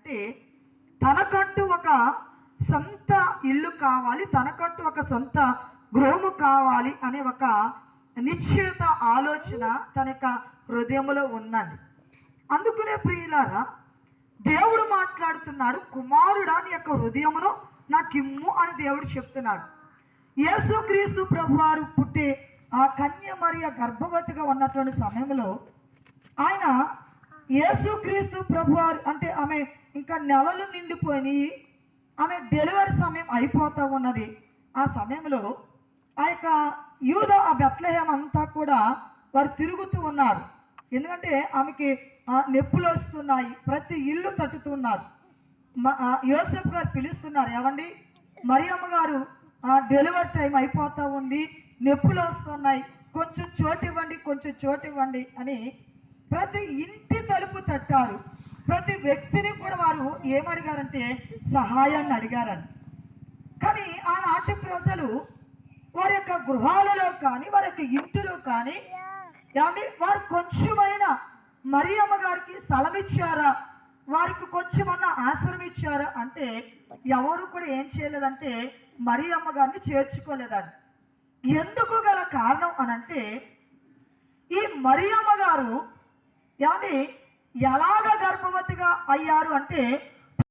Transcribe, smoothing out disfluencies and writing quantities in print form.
అంటే తనకంటూ ఒక సొంత ఇల్లు కావాలి, తనకంటూ ఒక సొంత గృహము కావాలి అనే ఒక నిశ్చయిత ఆలోచన తన యొక్క హృదయంలో ఉందండి. అందుకనే ప్రియులారా, దేవుడు మాట్లాడుతున్నాడు, కుమారుడా నీ యొక్క హృదయమును నాకిమ్ము అని దేవుడు చెప్తున్నాడు. యేసుక్రీస్తు ప్రభువారు పుట్టే ఆ కన్య మరియ గర్భవతిగా ఉన్నటువంటి సమయంలో ఆయన యేసుక్రీస్తు ప్రభువారు అంటే ఆమె ఇంకా నెలలు నిండిపోయి ఆమె డెలివరీ సమయం అయిపోతూ ఉన్నది. ఆ సమయంలో ఆ యొక్క యూద ఆ బెత్లెహేం అంతా కూడా వారు తిరుగుతూ ఉన్నారు. ఎందుకంటే ఆమెకి నొప్పులు వస్తున్నాయి, ప్రతి ఇల్లు తట్టుతున్నారు. యోసేపు గారు పిలుస్తున్నారు, ఏమండి మరియమ్మ గారు డెలివరీ టైం అయిపోతూ ఉంది, నొప్పులు వస్తున్నాయి, కొంచెం చోటు ఇవ్వండి, కొంచెం చోటు ఇవ్వండి అని ప్రతి ఇంటి తలుపు తట్టారు. ప్రతి వ్యక్తిని కూడా వారు ఏమడిగారంటే సహాయాన్ని అడిగారని. కానీ ఆనాటి ప్రజలు వారి యొక్క గృహాలలో కానీ వారి యొక్క ఇంటిలో కానీ ఏమండి వారు కొంచెమైనా మరియమ్మ గారికి స్థలం ఇచ్చారా, వారికి కొంచెమన్నా ఆశ్రమం ఇచ్చారా అంటే ఎవరు కూడా ఏం చేయలేదంటే మరియమ్మ గారిని చేర్చుకోలేదండి. ఎందుకు గల కారణం అనంటే ఈ మరియమ్మ గారు ఏమండి ఎలాగ గర్భవతిగా అయ్యారు అంటే